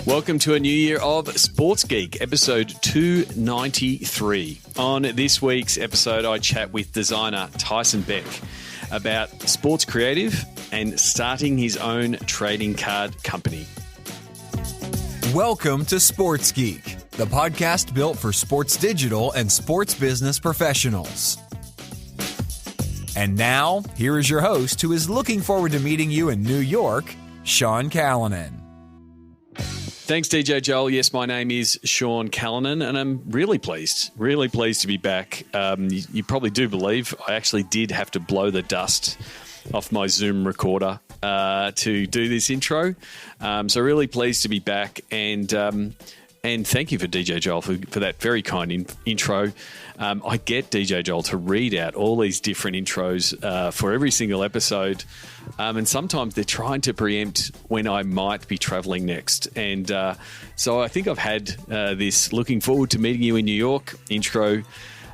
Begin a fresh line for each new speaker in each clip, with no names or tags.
Welcome to a new year of Sports Geek, episode 293. On this week's episode, I chat with designer Tyson Beck about sports creative and starting his own trading card company.
Welcome to Sports Geek, the podcast built for sports digital and sports business professionals. And now, here is your host who is looking forward to meeting you in New York, Sean Callanan.
Thanks, DJ Joel. Yes, my name is Sean Callanan, and I'm really pleased to be back. You probably do believe I actually did have to blow the dust off my Zoom recorder to do this intro. So really pleased to be back, and thank you for DJ Joel for that very kind intro. I get DJ Joel to read out all these different intros for every single episode, and sometimes they're trying to preempt when I might be traveling next. And so I think I've had this looking forward to meeting you in New York intro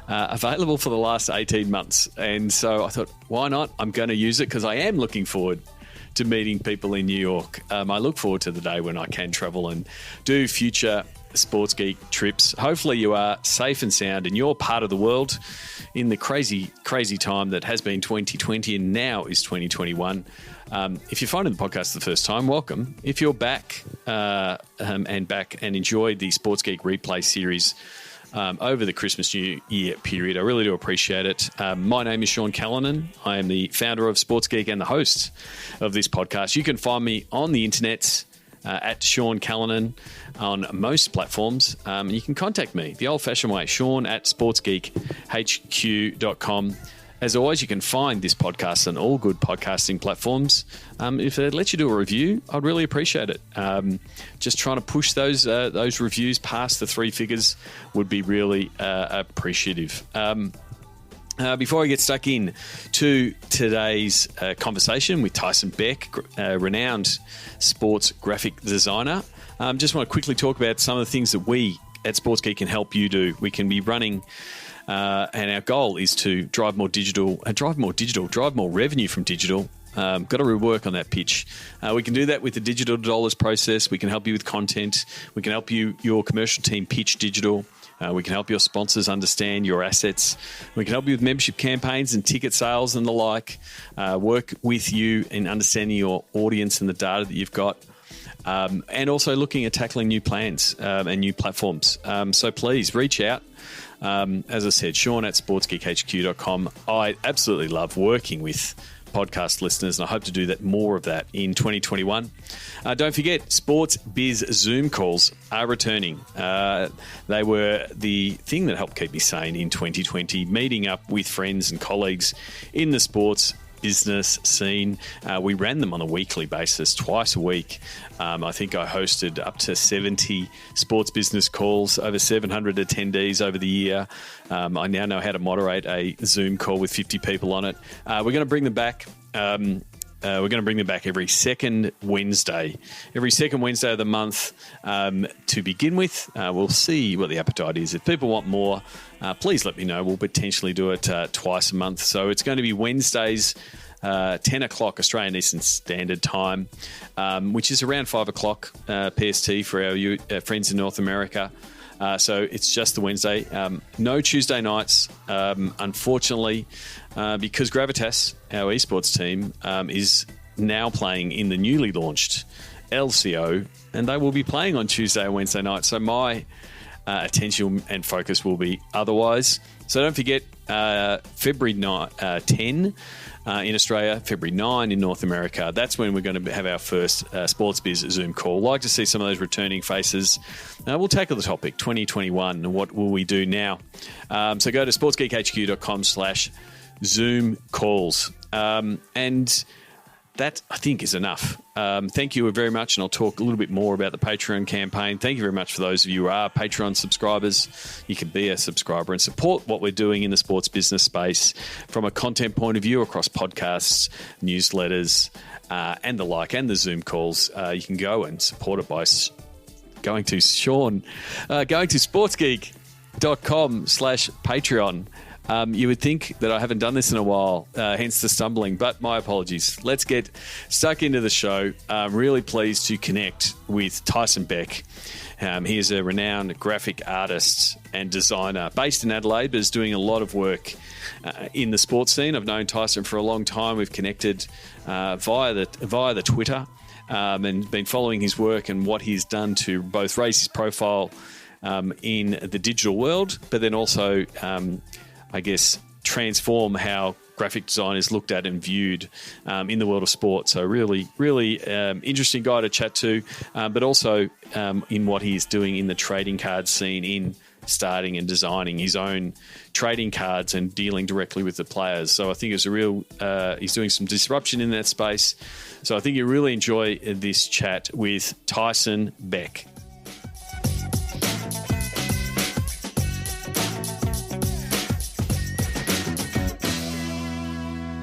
available for the last 18 months. And so I thought, why not? I'm going to use it because I am looking forward to meeting people in New York. I look forward to the day when I can travel and do future Sports Geek trips. Hopefully you are safe and sound in your part of the world in the crazy time that has been 2020 and now is 2021. If you're finding the podcast the first time, welcome. If you're back and enjoyed the Sports Geek replay series over the Christmas New Year period, I really do appreciate it. My name is Sean Callanan. I am the founder of Sports Geek and the host of this podcast. You can find me on the internet at Sean Callanan on most platforms. You can contact me the old-fashioned way, Sean at sportsgeekhq.com. As always, you can find this podcast on all good podcasting platforms. If it lets you do a review, I'd really appreciate it. Just trying to push those reviews past the 3 figures would be really appreciative. Before I get stuck in to today's conversation with Tyson Beck, a renowned sports graphic designer, just want to quickly talk about some of the things that we at Sports Geek can help you do. We can be running, and our goal is to drive more revenue from digital. Got to rework on that pitch. We can do that with the digital dollars process. We can help you with content. We can help your commercial team pitch digital. We can help your sponsors understand your assets. We can help you with membership campaigns and ticket sales and the like. Work with you in understanding your audience and the data that you've got. And also looking at tackling new plans and new platforms. So please reach out. As I said, Sean at sportsgeekhq.com. I absolutely love working with podcast listeners, and I hope to do that more of that in 2021. Don't forget, Sports Biz Zoom calls are returning. They were the thing that helped keep me sane in 2020, meeting up with friends and colleagues in the sports business scene. We ran them on a weekly basis, twice a week. I think I hosted up to 70 sports business calls, over 700 attendees over the year. I now know how to moderate a Zoom call with 50 people on it. We're going to bring them back. Every second Wednesday of the month to begin with. We'll see what the appetite is. If people want more, please let me know. We'll potentially do it twice a month. So it's going to be Wednesdays, 10 o'clock Australian Eastern Standard Time, which is around 5 o'clock PST for our friends in North America. So it's just the Wednesday. No Tuesday nights, unfortunately, because Gravitas, our esports team, is now playing in the newly launched LCO, and they will be playing on Tuesday and Wednesday night. So my attention and focus will be otherwise. So don't forget, February 10 in Australia, February 9 in North America. That's when we're going to have our first Sports Biz Zoom call. Like to see some of those returning faces. We'll tackle the topic 2021 and what will we do now. So go to sportsgeekhq.com/Zoom calls. And that, I think, is enough. Thank you very much, and I'll talk a little bit more about the Patreon campaign. Thank you very much for those of you who are Patreon subscribers. You can be a subscriber and support what we're doing in the sports business space from a content point of view across podcasts, newsletters, and the like, and the Zoom calls. You can go and support it by going to sportsgeek.com/Patreon. You would think that I haven't done this in a while, hence the stumbling, but my apologies. Let's get stuck into the show. I'm really pleased to connect with Tyson Beck. He is a renowned graphic artist and designer based in Adelaide, but is doing a lot of work in the sports scene. I've known Tyson for a long time. We've connected via the Twitter and been following his work and what he's done to both raise his profile in the digital world, but then also, I guess, transform how graphic design is looked at and viewed in the world of sport. So really, really interesting guy to chat to, but also in what he's doing in the trading card scene, in starting and designing his own trading cards and dealing directly with the players. So I think it's he's doing some disruption in that space. So I think you really enjoy this chat with Tyson Beck.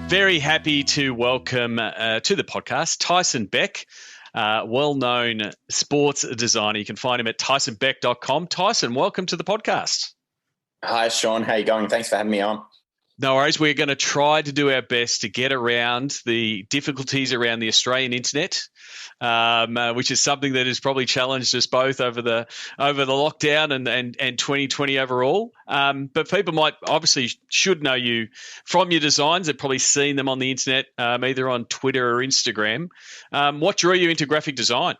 Very happy to welcome to the podcast Tyson Beck, well-known sports designer. You can find him at tysonbeck.com. Tyson, welcome to the podcast.
Hi, Sean. How you going? Thanks for having me on.
No worries. We're going to try to do our best to get around the difficulties around the Australian internet, which is something that has probably challenged us both over the lockdown and 2020 overall. But people should know you from your designs. They've probably seen them on the internet, either on Twitter or Instagram. What drew you into graphic design?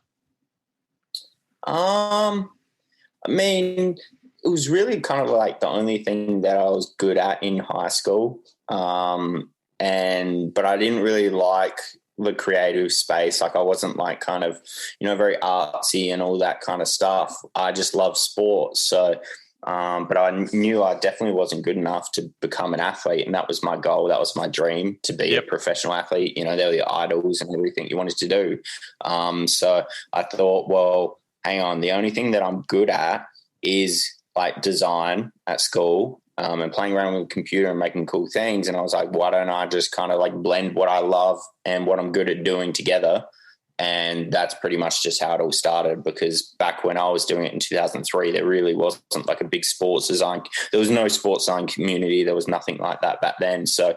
I mean, it was really kind of like the only thing that I was good at in high school. But I didn't really like the creative space. Like I wasn't like kind of, very artsy and all that kind of stuff. I just loved sports. So, but I knew I definitely wasn't good enough to become an athlete. And that was my goal. That was my dream, to be a professional athlete. They were the idols and everything you wanted to do. So I thought, well, hang on. The only thing that I'm good at is like design at school and playing around with a computer and making cool things. And I was like, why don't I just kind of like blend what I love and what I'm good at doing together? And that's pretty much just how it all started, because back when I was doing it in 2003, there really wasn't like a big sports design. There was no sports design community. There was nothing like that back then. So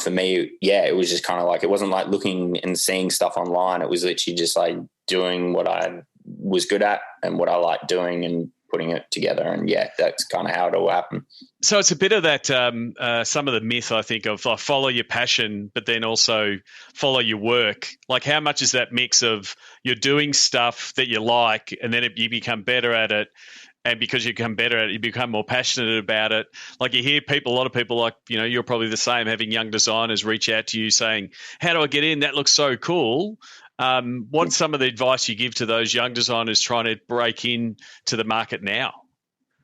for me, it was just kind of like, it wasn't like looking and seeing stuff online. It was literally just like doing what I was good at and what I liked doing and putting it together. And that's kind of how it all happened.
So it's a bit of that, some of the myth, I think, of follow your passion, but then also follow your work. Like how much is that mix of you're doing stuff that you like and then you become better at it, and because you become better at it, you become more passionate about it. Like you hear a lot of people like, you're probably the same, having young designers reach out to you saying, how do I get in? That looks so cool. What's some of the advice you give to those young designers trying to break in to the market now?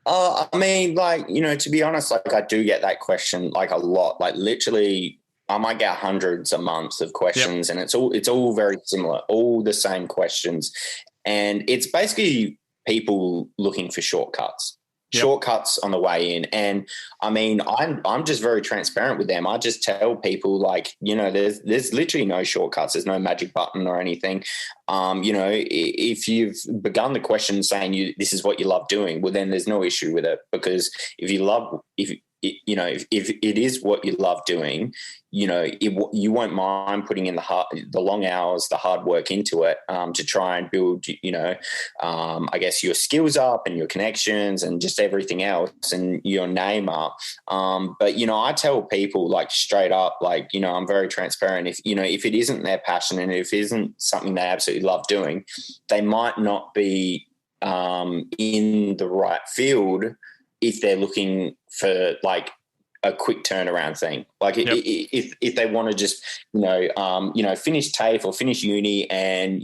I mean, like, to be honest, like I do get that question like a lot. Like literally, I might get hundreds a month of questions, and it's all very similar, all the same questions. And it's basically people looking for shortcuts. Shortcuts on the way in. And I mean, I'm just very transparent with them. I just tell people like, there's literally no shortcuts. There's no magic button or anything. If you've begun the question saying this is what you love doing, well, then there's no issue with it, because if it is what you love doing, you won't mind putting in the long hours, the hard work into it to try and build, I guess your skills up and your connections and just everything else and your name up. But, I tell people like straight up, like, I'm very transparent. If it isn't their passion and if it isn't something they absolutely love doing, they might not be in the right field if they're looking for like a quick turnaround thing. Like if they want to just, finish TAFE or finish uni and,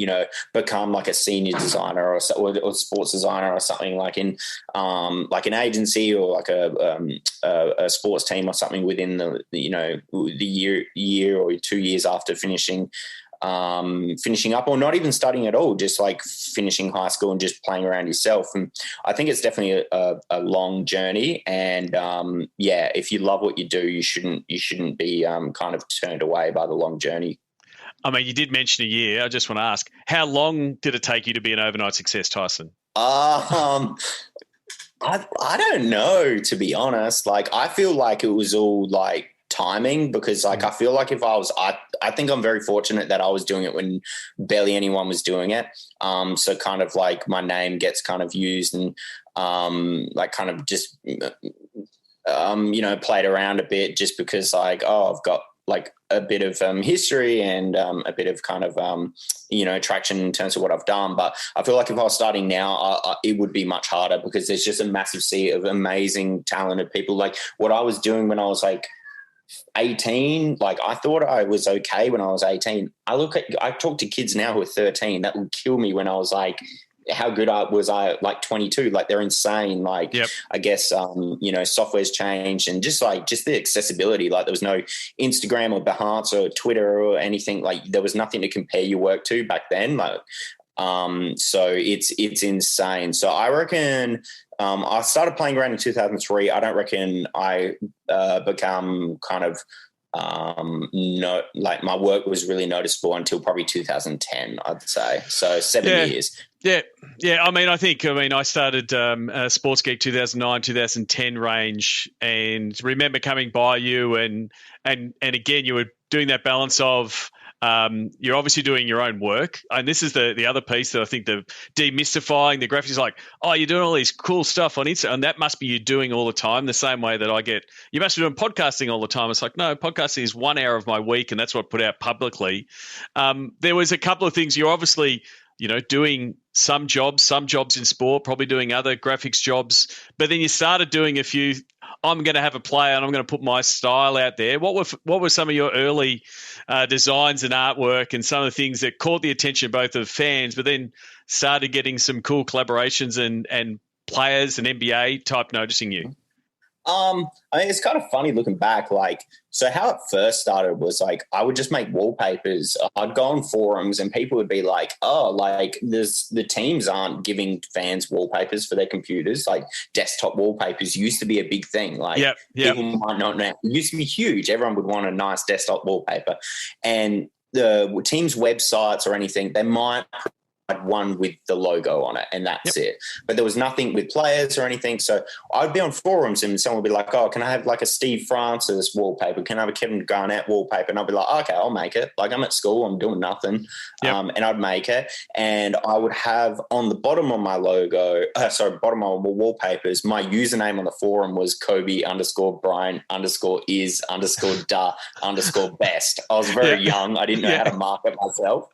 become like a senior designer or sports designer or something like in like an agency or like a sports team or something within the year or 2 years after finishing up, or not even studying at all, just like finishing high school and just playing around yourself. And I think it's definitely a long journey. And if you love what you do, you shouldn't be kind of turned away by the long journey.
I mean, you did mention a year. I just want to ask, how long did it take you to be an overnight success, Tyson?
I don't know, to be honest. Like, I feel like it was all like timing, because like I feel like if I think I'm very fortunate that I was doing it when barely anyone was doing it. So kind of like my name gets kind of used, and like kind of just played around a bit, just because like, oh, I've got like a bit of history and a bit of kind of traction in terms of what I've done. But I feel like if I was starting now, it would be much harder, because there's just a massive sea of amazing, talented people. Like what I was doing when I was like 18, like I thought I was okay when I was 18. I talk to kids now who are 13 that would kill me when I was like, how good was I like 22? Like they're insane. Like, yep. I guess, software's changed, and just the accessibility. Like there was no Instagram or Behance or Twitter or anything. Like there was nothing to compare your work to back then. Like, so it's insane. So I reckon, I started playing around in 2003. I don't reckon I become kind of, like my work was really noticeable until probably 2010, I'd say. So 7 years.
Yeah. I think I started Sports Geek 2009, 2010 range, and remember coming by you and again, you were doing that balance of, you're obviously doing your own work. And this is the other piece that I think the demystifying the graphics, like, oh, you're doing all these cool stuff on Instagram, and that must be you doing all the time, the same way that I get, you must be doing podcasting all the time. It's like, no, podcasting is 1 hour of my week, and that's what I put out publicly. There was a couple of things. You're obviously, doing some jobs in sport, probably doing other graphics jobs, but then you started doing a few, I'm going to have a play and I'm going to put my style out there. What were some of your early designs and artwork, and some of the things that caught the attention both of fans, but then started getting some cool collaborations and players and NBA type noticing you?
It's kind of funny looking back. Like, so how it first started was like, I would just make wallpapers. I'd go on forums and people would be like, oh, like the teams aren't giving fans wallpapers for their computers. Like desktop wallpapers used to be a big thing. Like people might not know. It used to be huge. Everyone would want a nice desktop wallpaper, and the teams' websites or anything, they might one with the logo on it, and that's it. But there was nothing with players or anything. So I'd be on forums and someone would be like, oh, can I have like a Steve Francis wallpaper? Can I have a Kevin Garnett wallpaper? And I'd be like, okay, I'll make it. Like I'm at school, I'm doing nothing. And I'd make it. And I would have on the bottom of my bottom of my wallpapers, my username on the forum was Kobe_Brian_is_da_best. I was very young. I didn't know how to market myself.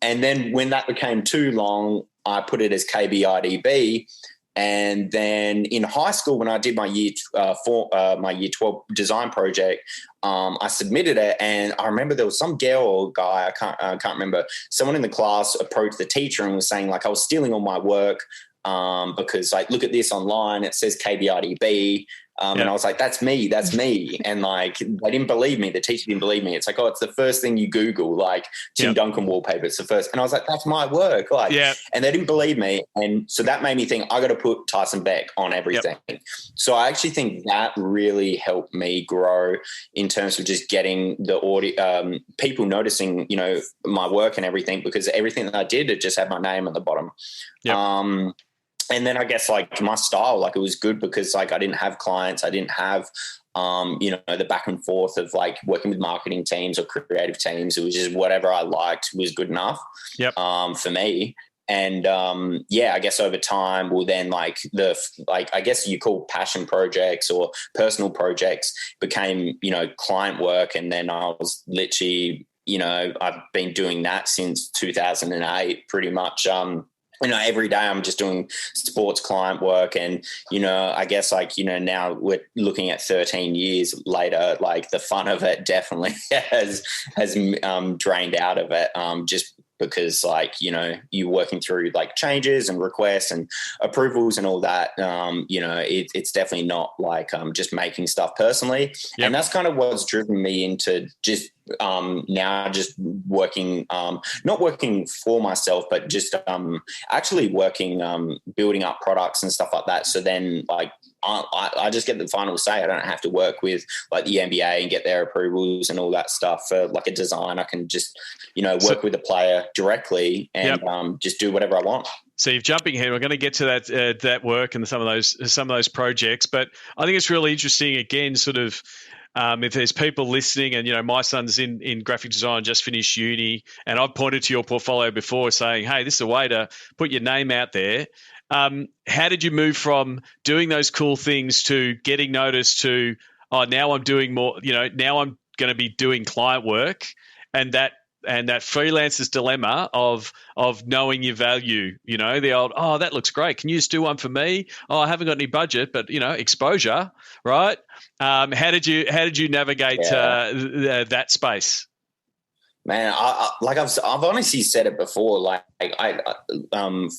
And then when that became too long, I put it as KBIDB. And then in high school, when I did my year 12 design project, I submitted it, and I remember there was some girl or guy, I can't remember, someone in the class approached the teacher and was saying like I was stealing all my work because like, look at this online, it says KBIDB. And I was like, that's me. And like, they didn't believe me. The teacher didn't believe me. It's like, oh, it's the first thing you Google, like Tim Duncan wallpaper. It's the first. And I was like, that's my work. Like, and they didn't believe me. And so that made me think I got to put Tyson Beck on everything. So I actually think that really helped me grow in terms of just getting the audio, people noticing, my work and everything, because everything that I did, it just had my name at the bottom. And then I guess like my style, like it was good because like I didn't have clients. I didn't have, the back and forth of like working with marketing teams or creative teams. It was just whatever I liked was good enough for me. And I guess over time, well, then like I guess you call passion projects or personal projects became, client work. And then I was literally, I've been doing that since 2008 pretty much. Every day I'm just doing sports client work, and, I guess like, now we're looking at 13 years later, like the fun of it definitely has drained out of it. Just because like, you're working through like changes and requests and approvals and all that. It's definitely not like, just making stuff personally. And that's kind of what's driven me into just now just working, not working for myself, but just actually working, building up products and stuff like that. So then like I just get the final say. I don't have to work with like the NBA and get their approvals and all that stuff for like a design. I can just, work with the player directly and just do whatever I want.
So you're jumping ahead. We're going to get to that work and some of those projects, but I think it's really interesting. Again, sort of if there's people listening, and my son's in graphic design, just finished uni, and I've pointed to your portfolio before, saying, "Hey, this is a way to put your name out there." How did you move from doing those cool things to getting noticed to, now I'm doing more? Now I'm going to be doing client work, and that freelancer's dilemma of knowing your value, the old, that looks great. Can you just do one for me? I haven't got any budget, but exposure, right? How did you navigate that space?
Man, I've honestly said it before. Like I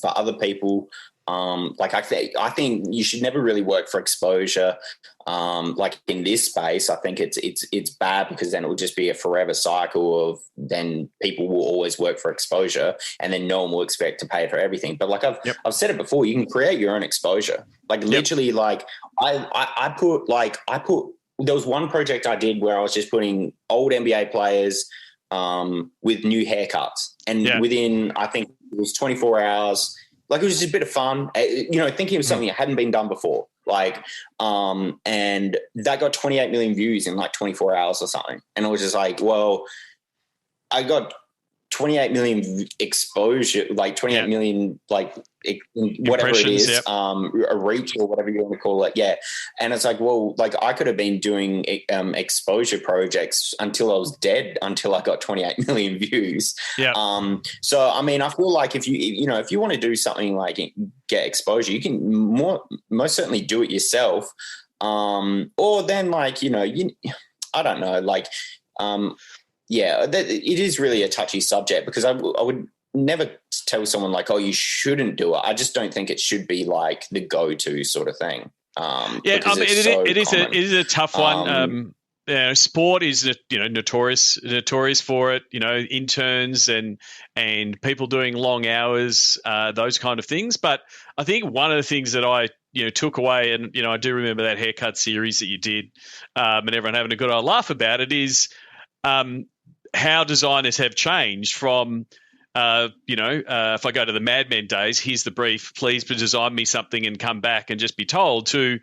for other people, I think you should never really work for exposure. Like in this space, I think it's bad because then it will just be a forever cycle of then people will always work for exposure and then no one will expect to pay for everything. But like I've said it before, you can create your own exposure. Like literally, like I put there was one project I did where I was just putting old NBA players with new haircuts, and within I think it was 24 hours. Like it was just a bit of fun, thinking of something that hadn't been done before. Like, and that got 28 million views in like 24 hours or something. And I was just like, well, I got 28 million exposure, like 28 million, like whatever it is, a reach or whatever you want to call it. Yeah. And it's like, well, like I could have been doing exposure projects until I was dead, until I got 28 million views. Yeah. So, I mean, I feel like if you want to do something like get exposure, you can most certainly do it yourself. Or then like, I don't know, like, it is really a touchy subject because I would never tell someone like, oh, you shouldn't do it. I just don't think it should be like the go-to sort of thing.
It is a tough one. Sport is notorious for it. Interns and people doing long hours, those kind of things. But I think one of the things that I took away, and I do remember that haircut series that you did, and everyone having a good old laugh about it, is how designers have changed from, if I go to the Mad Men days, here's the brief, please design me something and come back and just be told, to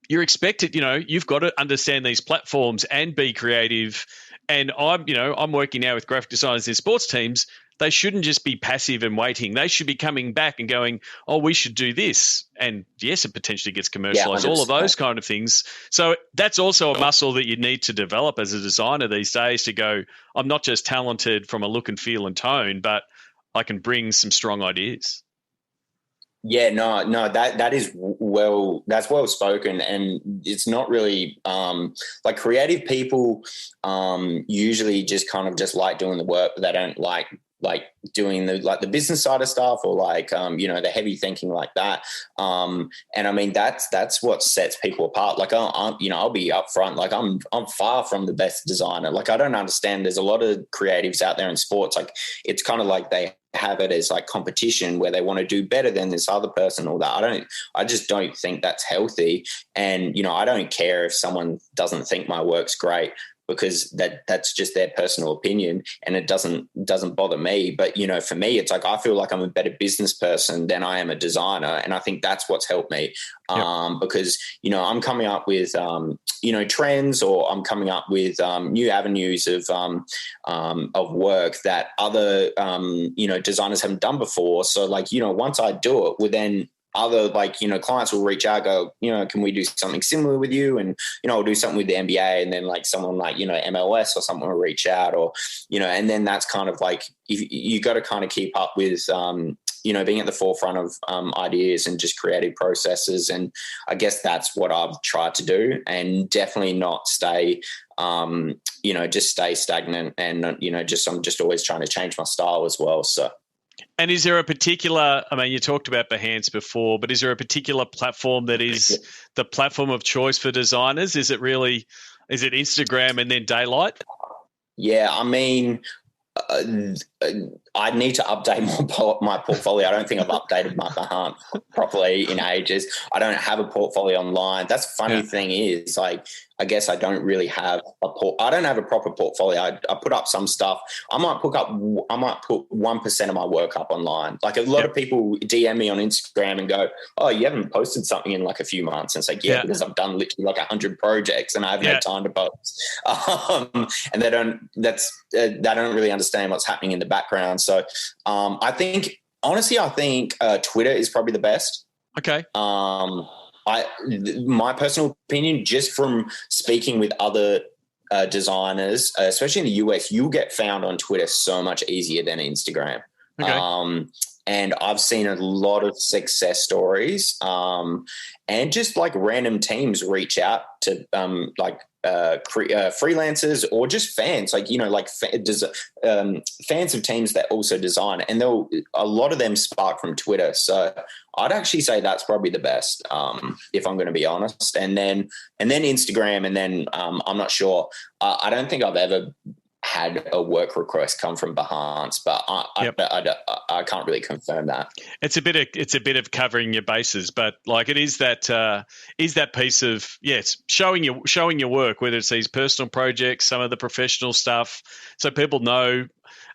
you're expected, you've got to understand these platforms and be creative. And I'm working now with graphic designers in sports teams. They shouldn't just be passive and waiting. They should be coming back and going, oh, we should do this. And yes, it potentially gets commercialized, all of those kind of things. So that's also a muscle that you need to develop as a designer these days, to go, I'm not just talented from a look and feel and tone, but I can bring some strong ideas.
Yeah, no, that's well spoken. And it's not really like creative people usually just kind of just like doing the work, but they don't like doing the business side of stuff, or the heavy thinking like that. And I mean, that's what sets people apart. Like I'll be upfront. Like I'm far from the best designer. Like I don't understand. There's a lot of creatives out there in sports. Like it's kind of like they have it as like competition where they want to do better than this other person, all that. I just don't think that's healthy. And, I don't care if someone doesn't think my work's great, because that's just their personal opinion, and it doesn't bother me. But, for me, it's like I feel like I'm a better business person than I am a designer. And I think that's what's helped me because, I'm coming up with, trends, or I'm coming up with new avenues of work that other, designers haven't done before. So once I do it, well, then other clients will reach out, go, can we do something similar with you? And, I'll do something with the NBA, and then someone MLS or something will reach out, or, and then that's kind of like, you got to kind of keep up with, being at the forefront of ideas and just creative processes. And I guess that's what I've tried to do, and definitely not stay, just stay stagnant. And, I'm just always trying to change my style as well. So.
And is there a particular, you talked about Behance before, but is there a particular platform that is the platform of choice for designers? Is it Instagram and then Daylight?
Yeah, I mean, I need to update my portfolio. I don't think I've updated my Bahant properly in ages. I don't have a portfolio online. That's the funny thing is, like, I guess I don't really have I don't have a proper portfolio. I put up some stuff. I might put 1% of my work up online. Like, a lot of people DM me on Instagram and go, "Oh, you haven't posted something in like a few months." And it's like, yeah, because I've done literally like 100 projects and I have no time to post. And they don't really understand what's happening in the background. So I think Twitter is probably the best.
Okay.
My personal opinion, just from speaking with other designers, especially in the US, you'll get found on Twitter so much easier than Instagram. Okay. And I've seen a lot of success stories, and just like random teams reach out to freelancers or just fans, like, you know, like fans of teams that also design, and a lot of them spark from Twitter. So I'd actually say that's probably the best, if I'm going to be honest. And then Instagram, and then I'm not sure. I don't think I've ever had a work request come from Behance, but I can't really confirm that.
It's a bit of covering your bases, but like, it is that piece of showing your work, whether it's these personal projects, some of the professional stuff, so people know.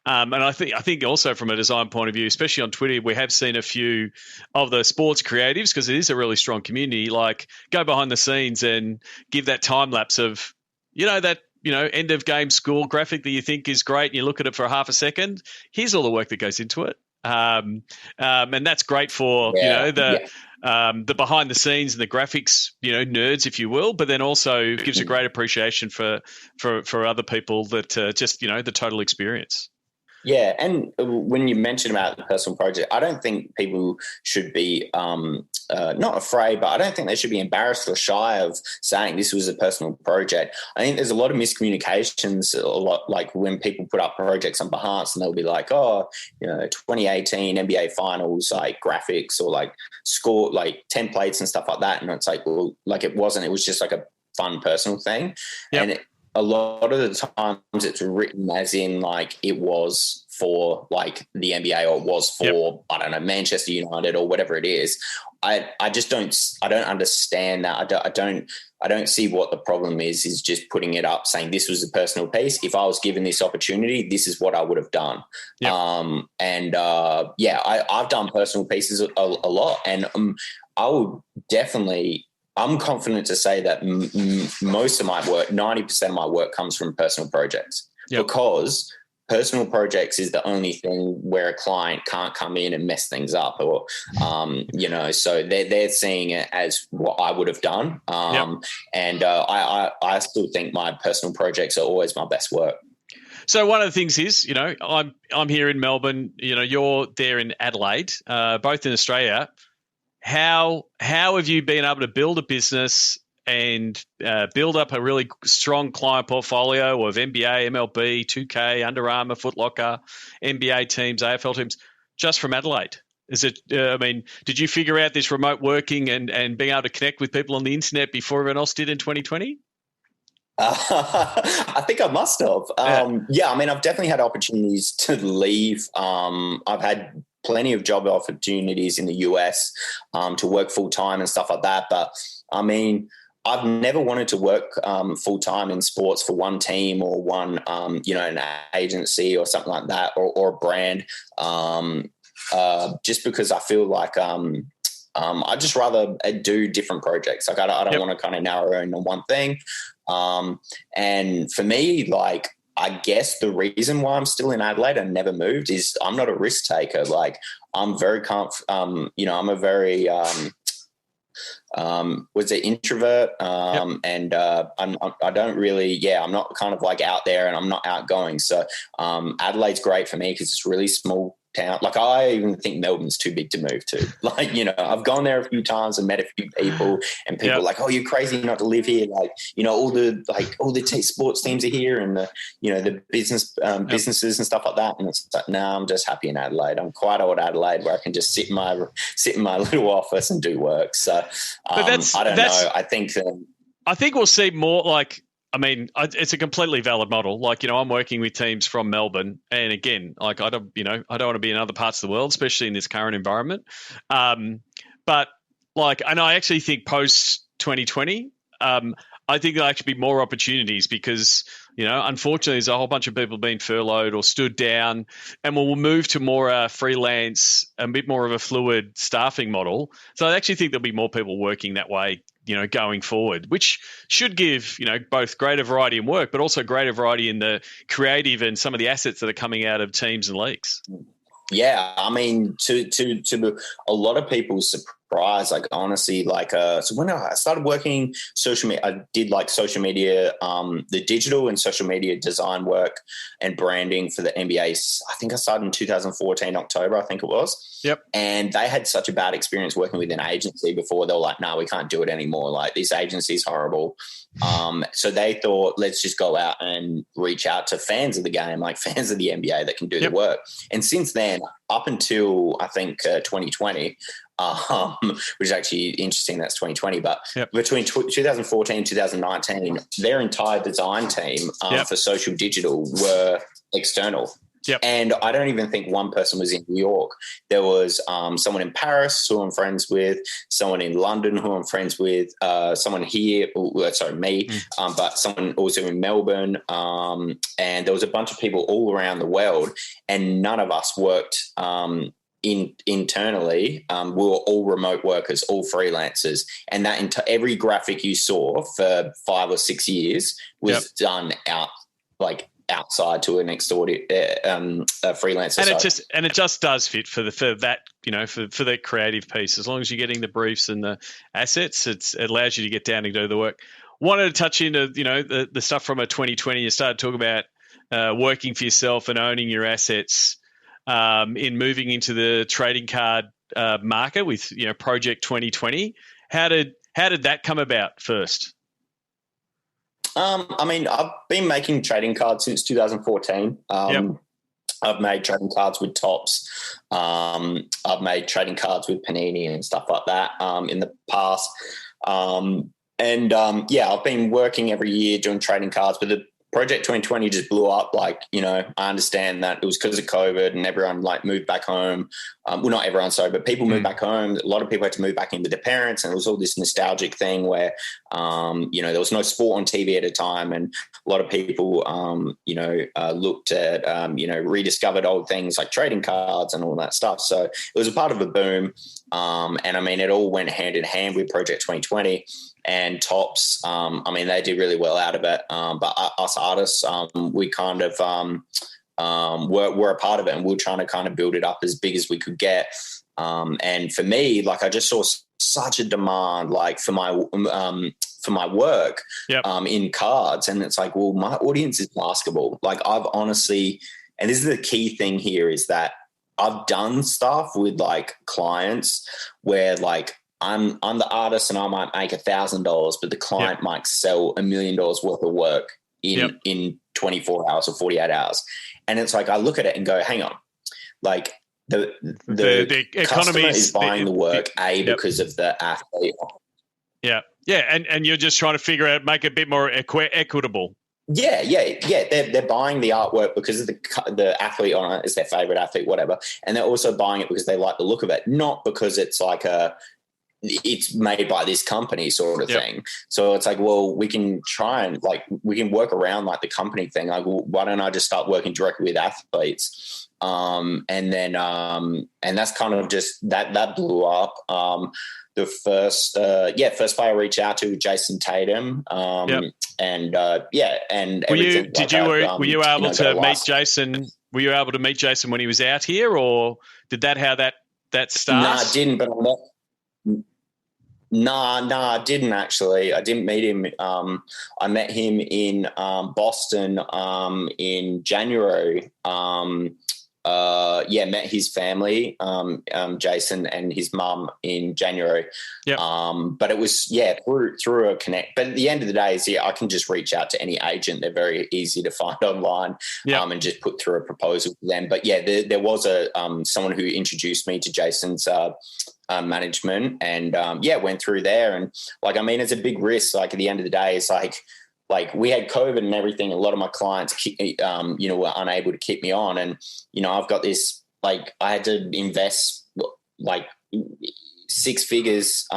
And I think also from a design point of view, especially on Twitter, we have seen a few of the sports creatives, because it is a really strong community, like, go behind the scenes and give that time lapse of, end of game score graphic that you think is great, and you look at it for half a second. Here's all the work that goes into it. And that's great for, the behind the scenes and the graphics, nerds, if you will, but then also gives a great appreciation for other people that just, the total experience.
Yeah, and when you mentioned about the personal project, I don't think people should be not afraid, but I don't think they should be embarrassed or shy of saying this was a personal project. I think there's a lot of miscommunications, like when people put up projects on Behance, and they'll be like, 2018 NBA Finals, like graphics or like score, like templates and stuff like that. And it's like, well, like it wasn't. It was just like a fun personal thing. Yep. And a lot of the times it's written as in like it was for like the NBA, or it was for, I don't know, Manchester United or whatever it is. I don't understand that. I don't see what the problem is just putting it up saying this was a personal piece. If I was given this opportunity, this is what I would have done. Yep. I've done personal pieces a lot, and I would definitely, I'm confident to say that most of my work, 90% of my work, comes from personal projects. Yep. Because personal projects is the only thing where a client can't come in and mess things up, or, so they're seeing it as what I would have done. And I still think my personal projects are always my best work.
So one of the things is, I'm here in Melbourne, you're there in Adelaide, both in Australia. How have you been able to build a business and build up a really strong client portfolio of NBA, MLB, 2K, Under Armour, Foot Locker, NBA teams, AFL teams, just from Adelaide? Is it? Did you figure out this remote working and being able to connect with people on the internet before everyone else did in 2020?
I think I must have. I've definitely had opportunities to leave. I've had plenty of job opportunities in the US to work full time and stuff like that. But I've never wanted to work full time in sports for one team or one, an agency or something like that, or a brand. Just because I feel like I'd just rather do different projects. Like I don't want to kind of narrow in on one thing. And for me, like, I guess the reason why I'm still in Adelaide and never moved is I'm not a risk taker. Like I'm very I'm a very, introvert. And I don't really, I'm not kind of like out there, and I'm not outgoing. So Adelaide's great for me because it's really small town. Like I even think Melbourne's too big to move to. Like, I've gone there a few times and met a few people, and people are like, "Oh, you're crazy not to live here." Like, all the sports teams are here, and the businesses and stuff like that. And it's like, no, I'm just happy in Adelaide. I'm quite old Adelaide, where I can just sit in my little office and do work. So I don't know. I think we'll see more like
I mean, it's a completely valid model. Like, I'm working with teams from Melbourne, and again, like I don't want to be in other parts of the world, especially in this current environment. But like, and I actually think post 2020, I think there'll actually be more opportunities because, unfortunately, there's a whole bunch of people being furloughed or stood down, and we'll move to more freelance, a bit more of a fluid staffing model. So I actually think there'll be more people working that way, going forward, which should give, both greater variety in work, but also greater variety in the creative and some of the assets that are coming out of teams and leagues.
Yeah, I mean, to a lot of people's surprise, like honestly, like so when I started working social media, I did like social media, the digital and social media design work and branding for the NBA. I think I started in 2014 October, I think it was.
Yep.
And they had such a bad experience working with an agency before. They were like, "No, we can't do it anymore. Like this agency is horrible." So they thought, let's just go out and reach out to fans of the game, like fans of the NBA that can do the work. And since then, up until I think 2020, which is actually interesting, that's 2020, but between 2014 and 2019, their entire design team for social digital were external.
Yep.
And I don't even think one person was in New York. There was someone in Paris who I'm friends with, someone in London who I'm friends with, someone here, me, but someone also in Melbourne. And there was a bunch of people all around the world, and none of us worked internally. We were all remote workers, all freelancers. And that every graphic you saw for 5 or 6 years was done outside to an freelancer.
And it just does fit for that creative piece. As long as you're getting the briefs and the assets, it allows you to get down and do the work. Wanted to touch into the stuff from a 2020. You started talking about working for yourself and owning your assets in moving into the trading card market with Project 2020. How did that come about first?
I mean, I've been making trading cards since 2014. I've made trading cards with Topps. I've made trading cards with Panini and stuff like that in the past. I've been working every year doing trading cards, but the Project 2020 just blew up. I understand that it was because of COVID and everyone moved back home. Well, not everyone, sorry, but people moved back home. A lot of people had to move back in with their parents, and it was all this nostalgic thing where, there was no sport on TV at a time, and a lot of people, looked at, rediscovered old things like trading cards and all that stuff. So it was a part of a boom. And I mean, it all went hand in hand with Project 2020. And Topps, they did really well out of it. But us artists, we kind of were a part of it, and we were trying to kind of build it up as big as we could get. And for me, I just saw such a demand, for my work in cards. And it's like, well, my audience is basketball. I've honestly, and this is the key thing here, is that I've done stuff with clients where I'm the artist and I might make $1,000, but the client might sell $1 million worth of work in 24 hours or 48 hours. And it's I look at it and go, hang on, the customer is buying the work, because of the athlete.
Yeah. Yeah. And you're just trying to figure out, make it a bit more equitable.
Yeah. They're buying the artwork because of the athlete on it is their favorite athlete, whatever. And they're also buying it because they like the look of it, not because it's it's made by this company sort of thing. So it's well, we can try and we can work around the company thing. Why don't I just start working directly with athletes? And that's kind of just that blew up. The first player I reached out to, Jason Tatum. And
were you able to meet Jason? Were you able to meet Jason when he was out here, or did how that start?
No, I didn't, but I didn't actually. I didn't meet him. I met him in Boston in January. Met his family, Jason and his mum, in January. Yep. But it was, through a connect. But at the end of the day, I can just reach out to any agent. They're very easy to find online, and just put through a proposal for them. But there was someone who introduced me to Jason's management, and went through there. And it's a big risk. At the end of the day, it's like we had COVID and everything. A lot of my clients, were unable to keep me on. And, I've got this, like I had to invest like six figures,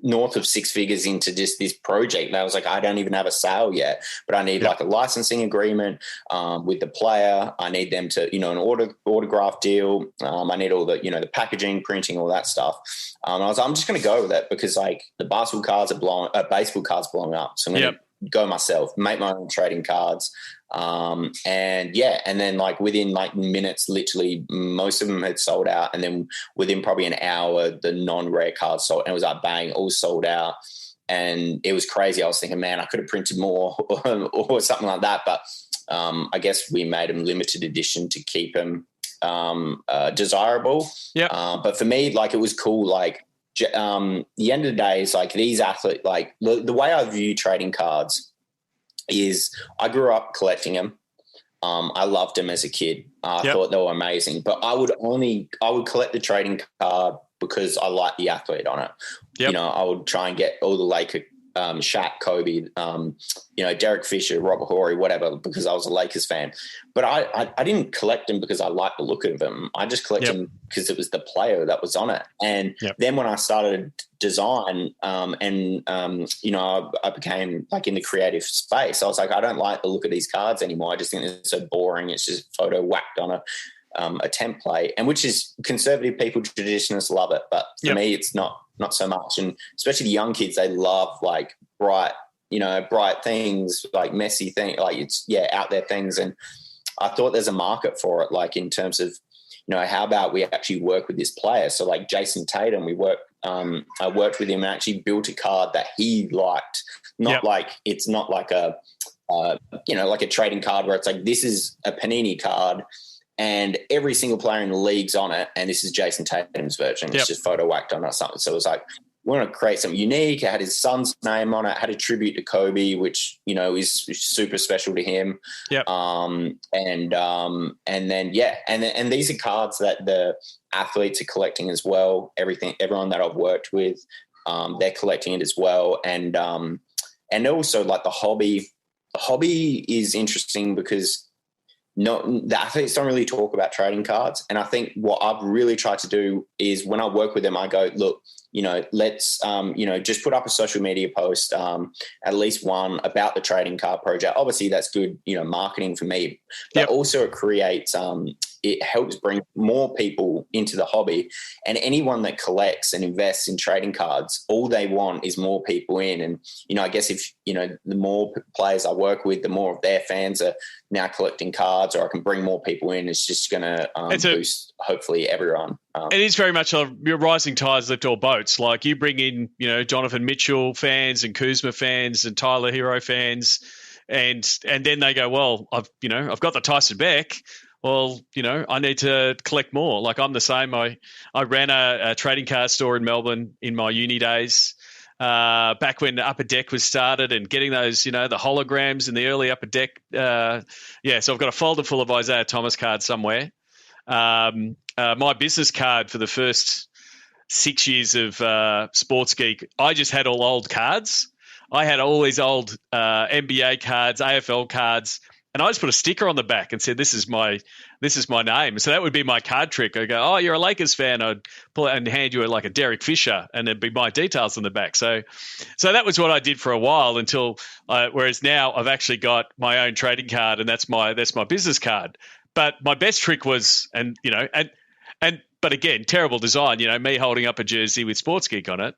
north of six figures into just this project. And I was like, I don't even have a sale yet, but I need like a licensing agreement with the player. I need them to, an autograph deal. I need all the, the packaging, printing, all that stuff. I was like, I'm just going to go with it because like the baseball cards are baseball cards blowing up. So I'm going to go myself, make my own trading cards. And then like within like minutes, literally most of them had sold out. And then within probably an hour, the non-rare cards sold, and it was like bang, all sold out. And it was crazy. I was thinking, man, I could have printed more or something like that. But I guess we made them limited edition to keep them desirable. But for me, like it was cool. Like the end of the day is like these athletes, like the way I view trading cards is I grew up collecting them. I loved them as a kid. I thought they were amazing, but I would collect the trading card because I liked the athlete on it. I would try and get all the Laker, Shaq, Kobe, Derek Fisher, Robert Horry, whatever, because I was a Lakers fan. But I didn't collect them because I liked the look of them. I just collected them because it was the player that was on it. And then when I started design I became like in the creative space, I was like, I don't like the look of these cards anymore. I just think it's so boring. It's just a photo whacked on a template, and which is conservative people, traditionalists love it. But for me, it's not so much. And especially the young kids, they love like bright things, like messy things, like it's out there things. And I thought there's a market for it, like in terms of, how about we actually work with this player? So like Jason Tatum, I worked with him and actually built a card that he liked. It's not like a, like a trading card where it's like, this is a Panini card and every single player in the league's on it, and this is Jason Tatum's version. It's just photo whacked on or something. So it was like, we want to create something unique. It had his son's name on it, had a tribute to Kobe, which, is super special to him. And these are cards that the athletes are collecting as well. Everyone that I've worked with, they're collecting it as well. And also like the hobby is interesting because the athletes don't really talk about trading cards. And I think what I've really tried to do is when I work with them, I go, look, let's, just put up a social media post, at least one about the trading card project. Obviously that's good, marketing for me, but also it creates, it helps bring more people into the hobby. And anyone that collects and invests in trading cards, all they want is more people in. And, I guess if, the more players I work with, the more of their fans are now collecting cards, or I can bring more people in. It's just going to boost, hopefully, everyone.
It is very much your rising tides lift all boats. Like you bring in, Donovan Mitchell fans and Kuzma fans and Tyler Hero fans, and then they go, well, I've got the Tyson Beck. Well, I need to collect more. Like I'm the same. I ran a trading card store in Melbourne in my uni days, back when Upper Deck was started, and getting those, the holograms in the early Upper Deck. So I've got a folder full of Isaiah Thomas cards somewhere. My business card for the first 6 years of Sports Geek, I just had all old cards. I had all these old NBA cards, AFL cards, and I just put a sticker on the back and said, "This is my name." So that would be my card trick. I go, "Oh, you're a Lakers fan." I'd pull it and hand you like a Derek Fisher, and there'd be my details on the back. So that was what I did for a while until. Whereas now I've actually got my own trading card, and that's my business card. But my best trick was, but again, terrible design. Me holding up a jersey with Sports Geek on it.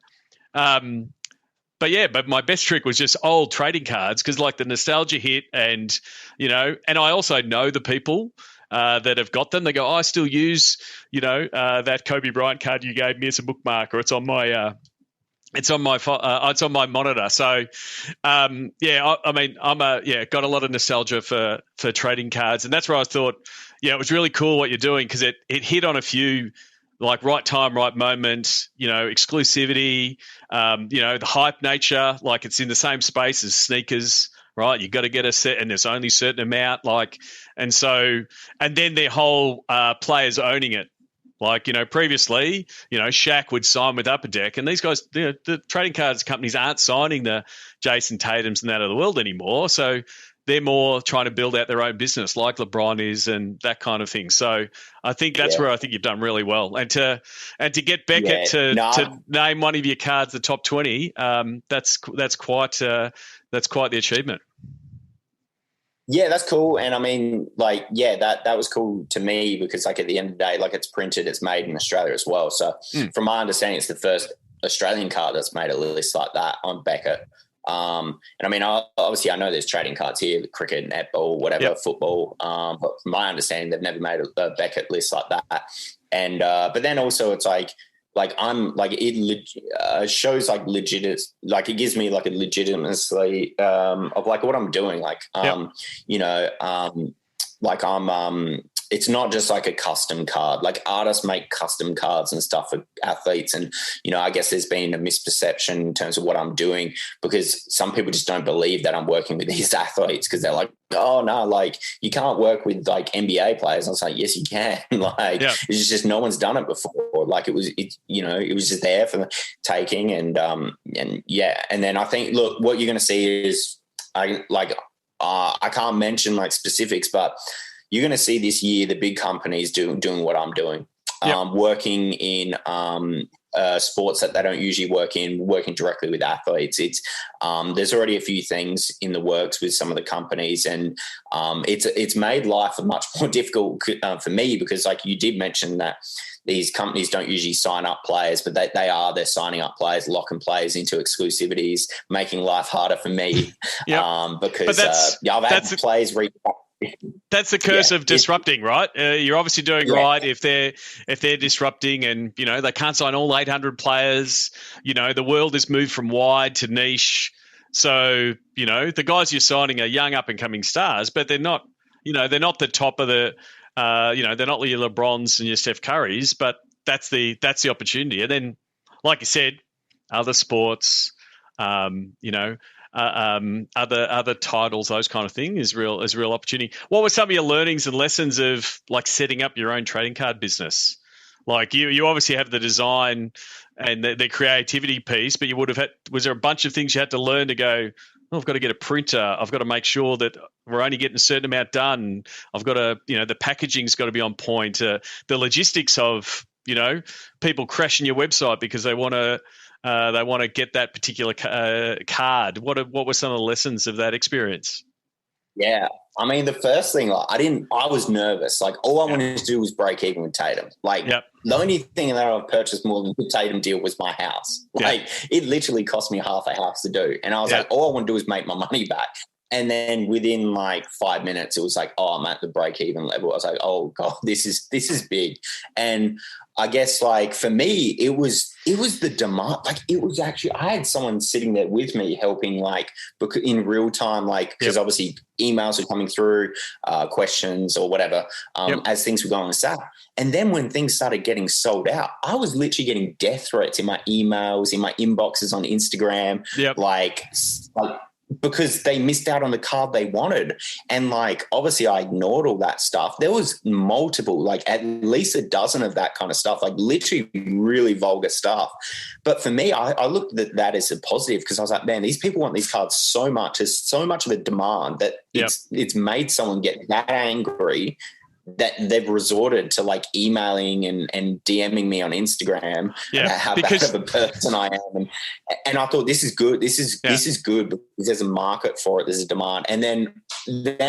But my best trick was just old trading cards because like the nostalgia hit, and and I also know the people that have got them. They go, I still use that Kobe Bryant card you gave me as a bookmark, or it's on my it's on my monitor. So got a lot of nostalgia for trading cards, and that's where I thought it was really cool what you're doing because it hit on a few. Like right time, right moment, exclusivity, the hype nature, like it's in the same space as sneakers, right? You got to get a set and there's only a certain amount, and then their whole players owning it. Like, previously, Shaq would sign with Upper Deck, and these guys, the trading cards companies aren't signing the Jason Tatums and that of the world anymore. So they're more trying to build out their own business like LeBron is and that kind of thing. So I think that's where I think you've done really well. And to get Beckett to name one of your cards the top 20, that's quite the achievement.
Yeah, that's cool. And I mean, like, that was cool to me because, like, at the end of the day, like, it's printed, it's made in Australia as well. So from my understanding, it's the first Australian card that's made a list like that on Beckett. And I mean, obviously I know there's trading cards here, cricket, netball, whatever, football. But from my understanding, they've never made a Beckett list like that. And, but then also it's like I'm like it shows like legit, like it gives me like a legitimacy of like what I'm doing, like like I'm it's not just like a custom card. Like artists make custom cards and stuff for athletes, and I guess there's been a misperception in terms of what I'm doing because some people just don't believe that I'm working with these athletes because they're like, oh no, like you can't work with like NBA players. And I was like, yes, you can. Like it's just no one's done it before. Like it was just there for the taking, and then I think look, what you're going to see is I can't mention like specifics, but you're going to see this year the big companies doing what I'm doing, working in sports that they don't usually work in, working directly with athletes. It's there's already a few things in the works with some of the companies, and it's made life much more difficult for me because, like you did mention, that these companies don't usually sign up players, but they're signing up players, locking players into exclusivities, making life harder for me because I've had players reach out.
That's the curse of disrupting, right? You're obviously doing right if they're disrupting, and they can't sign all 800 players. The world has moved from wide to niche, so the guys you're signing are young up and coming stars, but they're not the top of the they're not your LeBrons and your Steph Currys, but that's the opportunity. And then, like you said, other sports, other titles, those kind of thing is real opportunity. What were some of your learnings and lessons of like setting up your own trading card business? Like you obviously have the design and the creativity piece, but was there a bunch of things you had to learn to go, oh, I've got to get a printer, I've got to make sure that we're only getting a certain amount done, I've got to, the packaging's got to be on point, the logistics of, people crashing your website because they want to get that particular card. What were some of the lessons of that experience?
Yeah. I mean, the first thing, I was nervous. Like all I wanted to do was break even with Tatum. Like the only thing that I've purchased more than the Tatum deal was my house. Like it literally cost me half a house to do. And I was like, all I want to do is make my money back. And then within like 5 minutes, it was like, oh, I'm at the break even level. I was like, oh God, this is big. And I guess like for me, it was the demand. Like it was actually, I had someone sitting there with me helping like in real time, like, because obviously emails are coming through, questions or whatever, as things were going on the And then when things started getting sold out, I was literally getting death threats in my emails, in my inboxes on Instagram, like because they missed out on the card they wanted. And like, obviously I ignored all that stuff. There was multiple, like at least a dozen of that kind of stuff, like literally really vulgar stuff. But for me, I looked at that as a positive because I was like, man, these people want these cards so much. There's so much of a demand that it's made someone get that angry that they've resorted to like emailing and DMing me on Instagram about how bad of a person I am. And I thought, this is good. This is good because there's a market for it. There's a demand. And then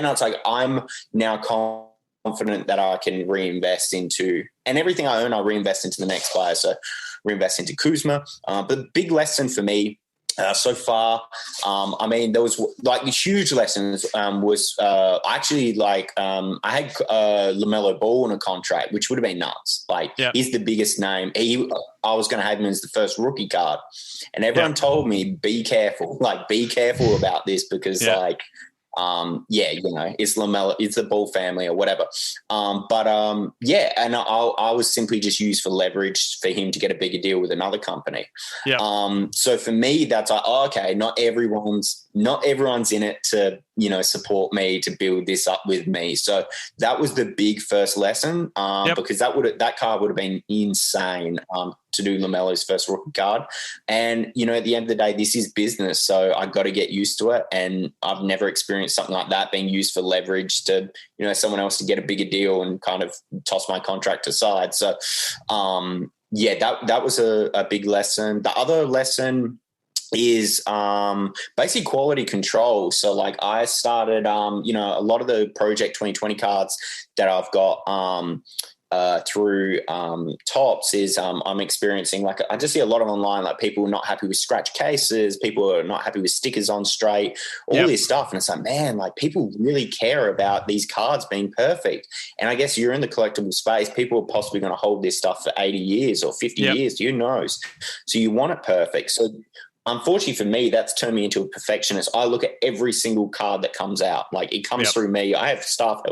I was like, I'm now confident that I can reinvest into, and everything I own, I reinvest into the next player. So reinvest into Kuzma. But the big lesson for me, so far, I mean, there was like the huge lessons was actually like I had LaMelo Ball on a contract, which would have been nuts. Like he's the biggest name. I was going to have him as the first rookie card, and everyone told me, be careful about this because like, it's LaMelo, it's the Ball family or whatever. And I was simply just used for leverage for him to get a bigger deal with another company. So for me, that's like, okay, not everyone's in it to, support me to build this up with me. So that was the big first lesson, because that card would have been insane to do LaMelo's first rookie card. And, at the end of the day, this is business. So I got to get used to it. And I've never experienced something like that being used for leverage to, someone else to get a bigger deal and kind of toss my contract aside. So, that was a big lesson. The other lesson is basically quality control. So like I started, a lot of the Project 2020 cards that I've got through Tops is I'm experiencing, like, I just see a lot of online, like people are not happy with scratch cases, people are not happy with stickers on straight, all this stuff. And it's like, man, like people really care about these cards being perfect. And I guess you're in the collectible space, people are possibly going to hold this stuff for 80 years or 50 years, who knows? So you want it perfect. So unfortunately for me, that's turned me into a perfectionist. I look at every single card that comes out. Like it comes through me. I have staff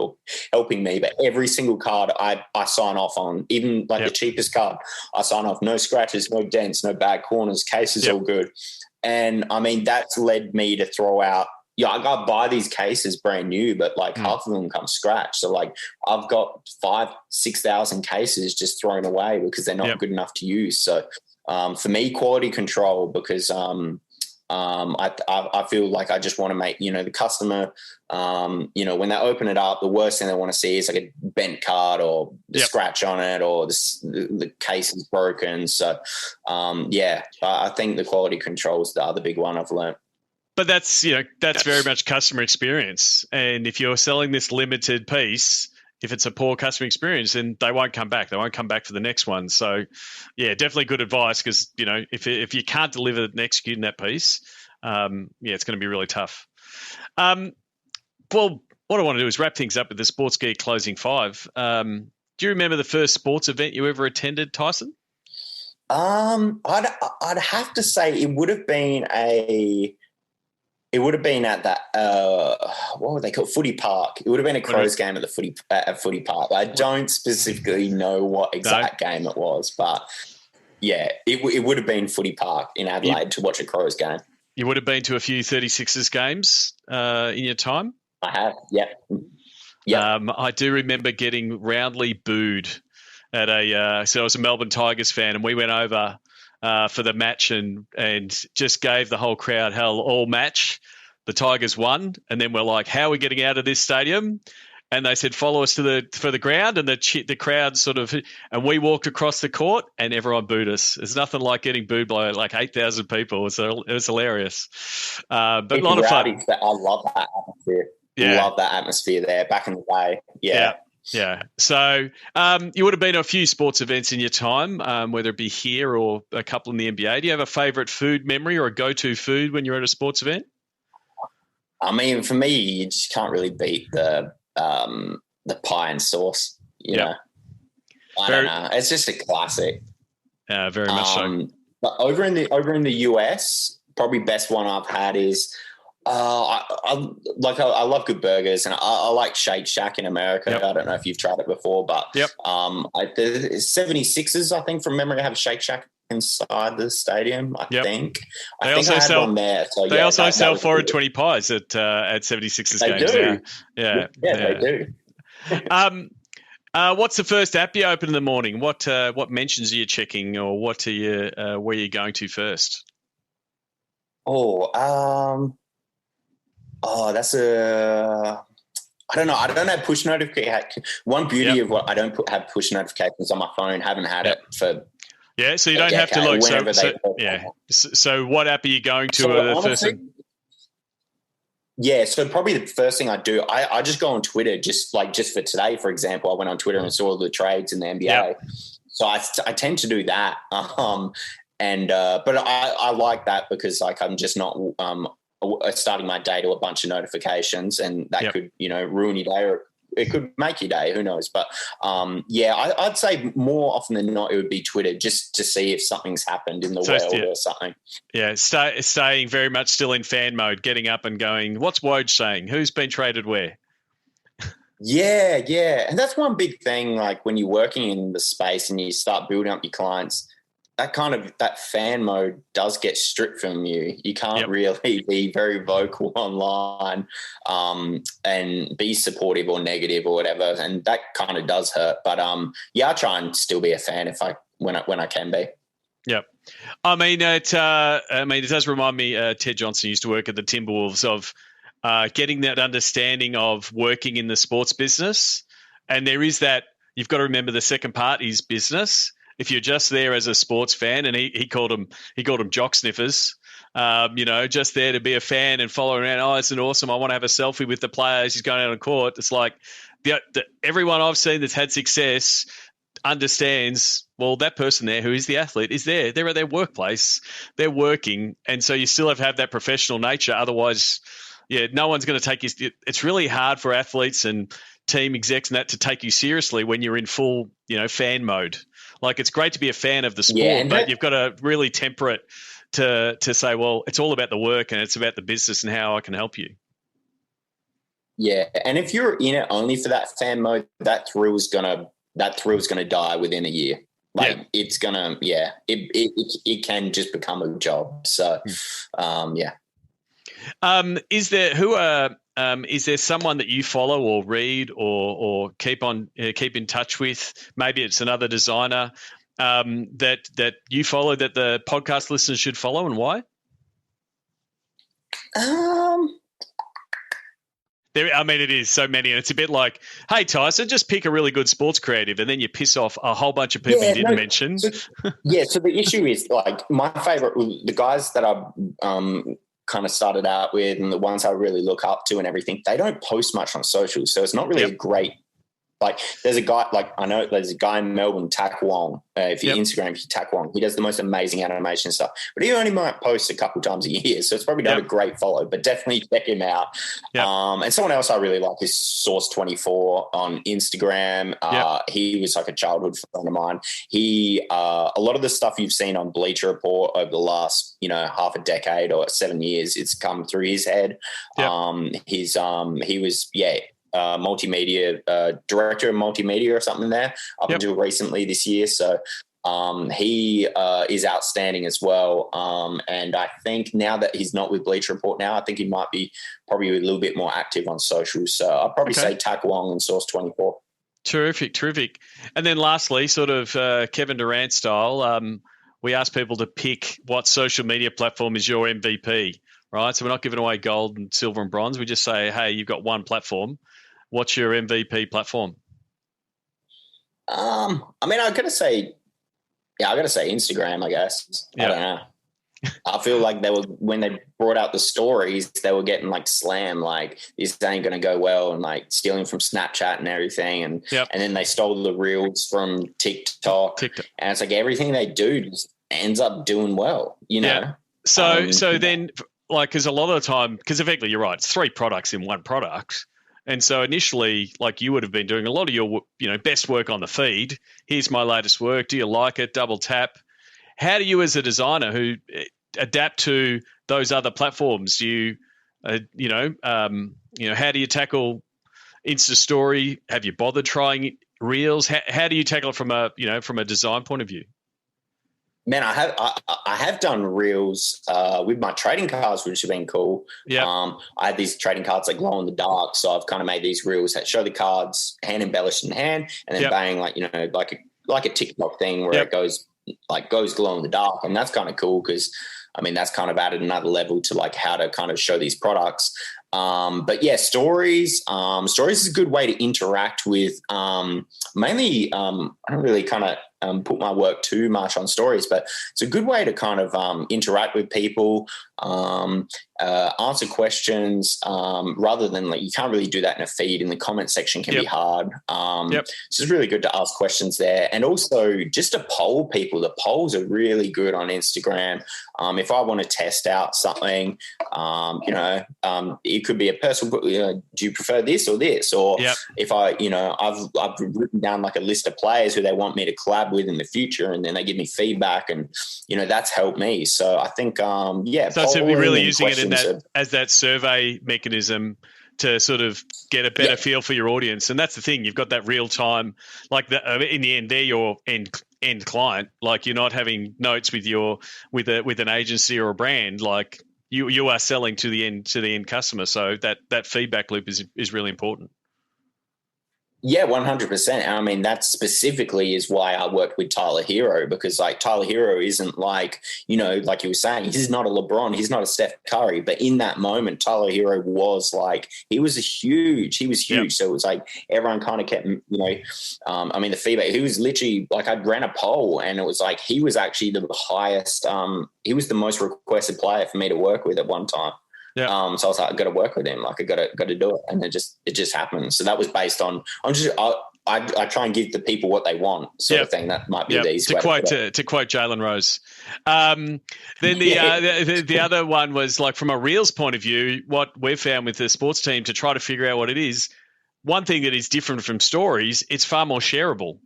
helping me, but every single card I sign off on, even like the cheapest card, I sign off. No scratches, no dents, no bad corners, cases all good. And I mean, that's led me to throw out, I got to buy these cases brand new, but like half of them come scratched. So like I've got 5,000-6,000 cases just thrown away because they're not good enough to use. So for me, quality control, because I feel like I just want to make, the customer, when they open it up, the worst thing they want to see is like a bent card or the scratch on it or the case is broken. So, I think the quality control is the other big one I've learned.
But that's very much customer experience. And if you're selling this limited piece, if it's a poor customer experience, then they won't come back. They won't come back for the next one. So, definitely good advice because, if you can't deliver and execute in that piece, it's going to be really tough. Well, what I want to do is wrap things up with the Sports Gear Closing 5. Do you remember the first sports event you ever attended, Tyson?
I'd have to say it would have been at that, what would they call it? Footy Park. It would have been a Crows game at the Footy Park. I don't specifically know what exact game it was, but it would have been Footy Park in Adelaide to watch a Crows game.
You would have been to a few 36ers games in your time?
I have,
I do remember getting roundly booed at so I was a Melbourne Tigers fan, and we went over for the match and just gave the whole crowd hell all match. The Tigers won, and then we're like, how are we getting out of this stadium? And they said, follow us for the ground, and the crowd and we walked across the court and everyone booed us. There's nothing like getting booed by like 8,000 people. So it was hilarious. But a lot of fun.
I love that atmosphere. Love that atmosphere there back in the day.
Yeah. So you would have been to a few sports events in your time, whether it be here or a couple in the NBA. Do you have a favourite food memory or a go-to food when you're at a sports event?
I mean, for me, you just can't really beat the pie and sauce. You know, I don't know. It's just a classic.
Very much so.
But over in the US, probably best one I've had is. I love good burgers, and I like Shake Shack in America. I don't know if you've tried it before, but the 76ers, I think from memory, have Shake Shack inside the stadium. I think I had one there. So,
they also sell 4 and 20 pies at 76ers games.
Do.
They do. What's the first app you open in the morning? What mentions are you checking, or what are you where are you going to first?
That's I don't know. I don't have push notifications. One beauty of what I don't have push notifications on my phone. Haven't had it for.
Yeah, so you don't have to look. So what app are you going to? The first thing?
Yeah, so probably the first thing I do, I just go on Twitter, just for today, for example. I went on Twitter and saw the trades in the NBA. So I tend to do that. But I like that because like I'm just not starting my day to a bunch of notifications, and that could, ruin your day, or it could make your day. Who knows? But I'd say more often than not, it would be Twitter, just to see if something's happened in the world or something. Yeah,
staying very much still in fan mode, getting up and going, what's Woj saying? Who's been traded where?
Yeah. And that's one big thing, like when you're working in the space and you start building up your clients, that fan mode does get stripped from you. You can't really be very vocal online and be supportive or negative or whatever, and that kind of does hurt. But I try and still be a fan when I can be.
Yep. I mean, it does remind me. Ted Johnson used to work at the Timberwolves of getting that understanding of working in the sports business, and there is that. You've got to remember the second part is business. If you're just there as a sports fan, and he called them jock sniffers, just there to be a fan and follow around. Oh, it's an awesome. I want to have a selfie with the players. He's going out on court. It's like everyone I've seen that's had success understands, well, that person there who is the athlete is there. They're at their workplace. They're working. And so you still have to have that professional nature. Otherwise, no one's going to take you. It's really hard for athletes and team execs and that to take you seriously when you're in full, fan mode. Like, it's great to be a fan of the sport, but you've got to really temper it to say, well, it's all about the work and it's about the business and how I can help you.
Yeah. And if you're in it only for that fan mode, that thrill is going to die within a year. It's going to, it can just become a job. So, is there someone that you follow or read or keep in touch with? Maybe it's another designer that you follow that the podcast listeners should follow, and why? It is so many, and it's a bit like, hey, Tyson, just pick a really good sports creative, and then you piss off a whole bunch of people you didn't mention. So the issue is, like, my favorite, the guys that I kind of started out with and the ones I really look up to and everything, they don't post much on social, so it's not really a great. Like, there's a guy, I know there's a guy in Melbourne, Tak Wong. If you Instagram, Tak Wong, he does the most amazing animation stuff. But he only might post a couple times a year, so it's probably not a great follow, but definitely check him out. Yep. And someone else I really like is Source24 on Instagram. He was like a childhood friend of mine. He, a lot of the stuff you've seen on Bleacher Report over the last, half a decade or 7 years, it's come through his head. Yep. He was, multimedia director of multimedia or something there up until recently this year. So he is outstanding as well. And I think now that he's not with Bleacher Report now, I think he might be probably a little bit more active on social. So I'll probably say Tak Wong and Source24.
Terrific. And then lastly, sort of Kevin Durant style, we ask people to pick what social media platform is your MVP, right? So we're not giving away gold and silver and bronze. We just say, hey, you've got one platform. What's your MVP platform?
I got to say Instagram, I guess. Yep. I don't know. I feel like when they brought out the stories, they were getting like slammed, like this ain't going to go well, and like stealing from Snapchat and everything. And then they stole the reels from TikTok. And it's like everything they do just ends up doing well,
Yeah. So then, like, because a lot of the time, because effectively you're right, it's 3 products in one product. And so initially, like, you would have been doing a lot of your, best work on the feed. Here's my latest work. Do you like it? Double tap. How do you, as a designer who adapt to those other platforms? Do you, how do you tackle Insta Story? Have you bothered trying Reels? How do you tackle it from a design point of view?
Man, I have done Reels with my trading cards, which have been cool. Yeah. I had these trading cards like glow in the dark, so I've kind of made these Reels that show the cards hand embellished in hand, and then bang, like a TikTok thing where it goes glow in the dark, and that's kind of cool because that's kind of added another level to like how to kind of show these products. But yeah, stories is a good way to interact with. Mainly, I don't really kind of put my work too much on stories, but it's a good way to kind of interact with people, answer questions, rather than like you can't really do that in a feed. In the comment section can be hard. So it's really good to ask questions there, and also just to poll people. The polls are really good on Instagram. If I want to test out something, it could be a personal. Do you prefer this or this? Or if I've written down like a list of players who they want me to collab with in the future, and then they give me feedback, and that's helped me. So I think
so it's really using it in that as that survey mechanism to sort of get a better feel for your audience. And that's the thing, you've got that real time, like in the end, they're your end end client. Like you're not having notes with with an agency or a brand. Like you are selling to the end customer. So that feedback loop is really important.
Yeah, 100%. I mean, that specifically is why I worked with Tyler Hero, because like Tyler Hero isn't like, like you were saying, he's not a LeBron, he's not a Steph Curry, but in that moment, Tyler Hero was like, he was huge. Yep. So it was like everyone kind of kept, I mean, the feedback, he was literally like, I ran a poll and it was like, he was actually the highest, he was the most requested player for me to work with at one time. Yeah. So I was like, I got to work with him. Like I got to do it. And it just happened. So that was based on, I try and give the people what they want sort of thing. That might be the easy way
to quote Jalen Rose. Then the other one was like from a Reels point of view, what we've found with the sports team to try to figure out what it is. One thing that is different from stories, it's far more shareable,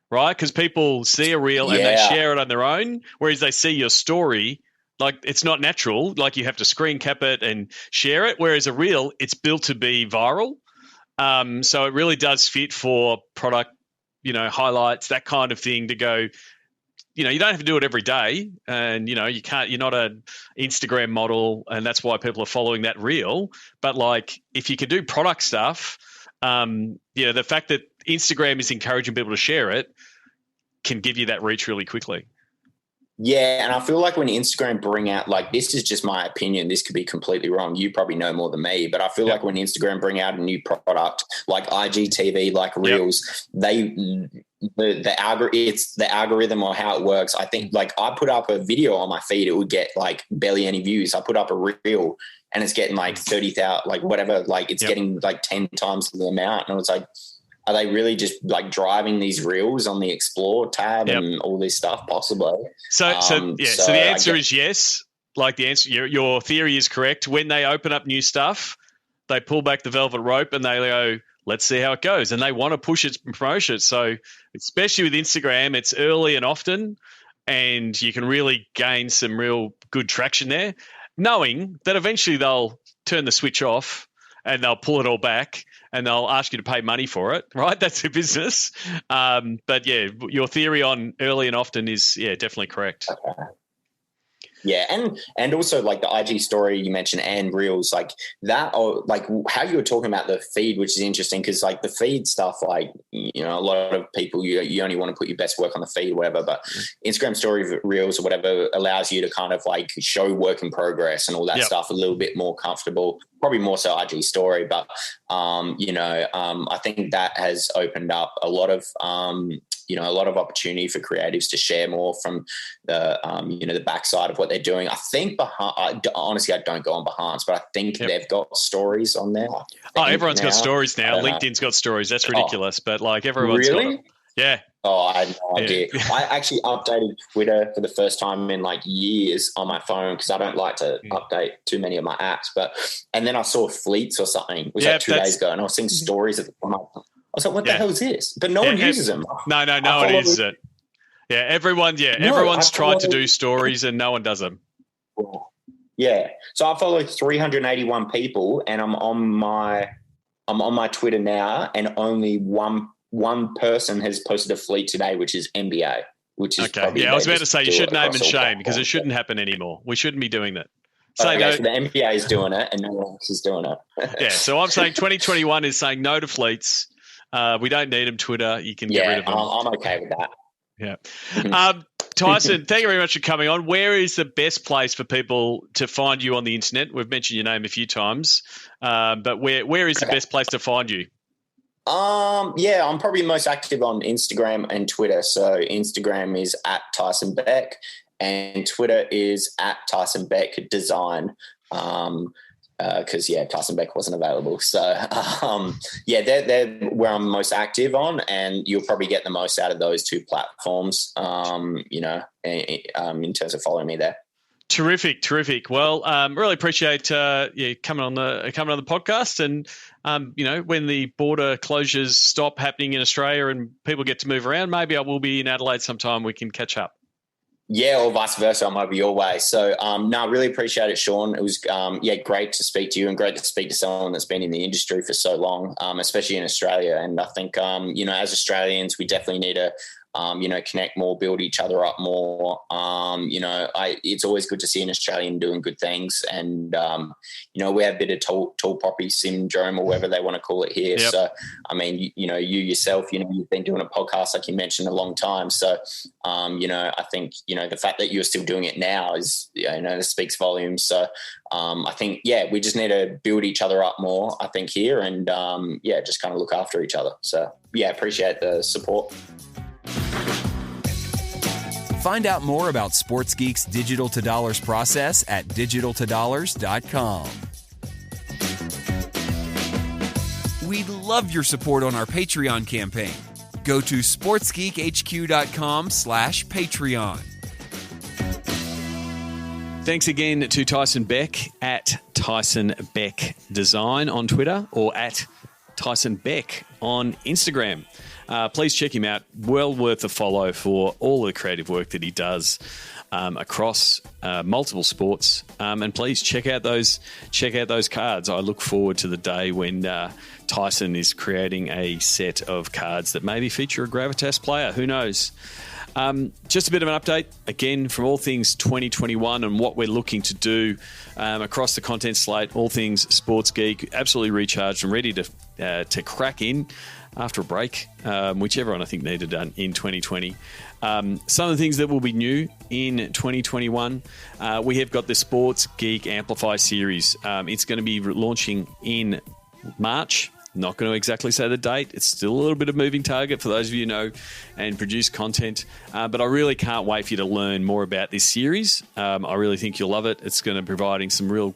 right? Because people see a Reel and they share it on their own, whereas they see your story. Like it's not natural. Like you have to screen cap it and share it. Whereas a Reel, it's built to be viral. So it really does fit for product, highlights, that kind of thing to go, you don't have to do it every day. And, you're not an Instagram model and that's why people are following that Reel. But like if you can do product stuff, the fact that Instagram is encouraging people to share it can give you that reach really quickly.
Yeah, and I feel like when Instagram bring out, like this is just my opinion, this could be completely wrong. You probably know more than me, but I feel like when Instagram bring out a new product like IGTV, like Reels, the algorithm or how it works. I think like I put up a video on my feed, it would get like barely any views. I put up a Reel and it's getting like 30,000, like whatever, like it's getting like 10 times the amount. And it's like, are they really just like driving these Reels on the Explore tab and all this stuff possibly?
So the answer is yes. Like the answer, your theory is correct. When they open up new stuff, they pull back the velvet rope and they go, let's see how it goes. And they want to push it and promote it. So especially with Instagram, it's early and often, and you can really gain some real good traction there, knowing that eventually they'll turn the switch off and they'll pull it all back and they'll ask you to pay money for it, right? That's their business. But yeah, your theory on early and often is definitely correct.
Okay. Yeah, and also like the IG story you mentioned and Reels, like that, or like how you were talking about the feed, which is interesting because like the feed stuff, like a lot of people you only want to put your best work on the feed or whatever, but Instagram story Reels or whatever allows you to kind of like show work in progress and all that stuff a little bit more comfortable. Probably more so IG story, but I think that has opened up a lot of a lot of opportunity for creatives to share more from the the backside of what they're doing. I think honestly, I don't go on Behance, but I think they've got stories on there.
Everyone's got stories now. LinkedIn's got stories. That's ridiculous, but like everyone's got it. Yeah.
Oh, I had no idea. I actually updated Twitter for the first time in like years on my phone because I don't like to update too many of my apps. And then I saw Fleets or something. It was like 2 days ago, and I was seeing stories of them. I was like, what the hell is this? But no one uses them.
No one uses it. Yeah, everyone's tried to do stories and no one does them.
Yeah. So I follow 381 people and I'm on my Twitter now and only one person has posted a fleet today, which is NBA, which is probably
I was about to say you should name and shame because it shouldn't happen anymore. We shouldn't be doing that.
So the NBA is doing it and no one else is doing it.
So I'm saying 2021 is saying no to fleets. We don't need them, Twitter. You can get rid of them.
I'm okay with that.
Yeah. Tyson, thank you very much for coming on. Where is the best place for people to find you on the internet? We've mentioned your name a few times, but where is the best place to find you?
I'm probably most active on Instagram and Twitter. So Instagram is at Tyson Beck and Twitter is at Tyson Beck Design. Because Tyson Beck wasn't available. So they're where I'm most active on, and you'll probably get the most out of those two platforms. In terms of following me there.
Terrific. Well, really appreciate coming on the podcast, and when the border closures stop happening in Australia and people get to move around, maybe I will be in Adelaide sometime. We can catch up.
Yeah, or vice versa. I might be your way. So, I really appreciate it, Sean. It was, great to speak to you and great to speak to someone that's been in the industry for so long, especially in Australia. And I think, as Australians, we definitely need to connect more, build each other up more. It's always good to see an Australian doing good things. And, we have a bit of tall poppy syndrome or whatever they want to call it here.
Yep.
So, I mean, you yourself, you've been doing a podcast, like you mentioned, a long time. So, I think, the fact that you're still doing it now is, it speaks volumes. So, I think, we just need to build each other up more, I think, here and, just kind of look after each other. So, appreciate the support.
Find out more about Sports Geek's Digital to Dollars process at digitaltodollars.com. We'd love your support on our Patreon campaign. Go to sportsgeekhq.com/Patreon.
Thanks again to Tyson Beck at Tyson Beck Design on Twitter or at Tyson Beck on Instagram. Please check him out. Well worth a follow for all the creative work that he does across multiple sports. And please check out those cards. I look forward to the day when Tyson is creating a set of cards that maybe feature a Gravitas player. Who knows? Just a bit of an update, again, from all things 2021 and what we're looking to do across the content slate, all things Sports Geek, absolutely recharged and ready to crack in after a break, which everyone, I think, needed done in 2020. Some of the things that will be new in 2021, we have got the Sports Geek Amplify series. It's going to be launching in March. Not going to exactly say the date. It's still a little bit of moving target for those of you who know and produce content. But I really can't wait for you to learn more about this series. I really think you'll love it. It's going to be providing some real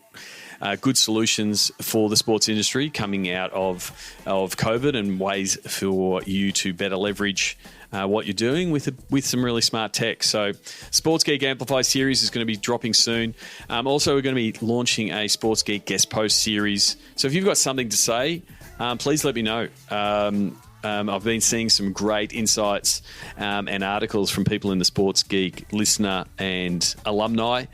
good solutions for the sports industry coming out of COVID and ways for you to better leverage what you're doing with some really smart tech. So Sports Geek Amplify series is going to be dropping soon. Also, we're going to be launching a Sports Geek guest post series. So if you've got something to say, please let me know. I've been seeing some great insights and articles from people in the Sports Geek listener and alumni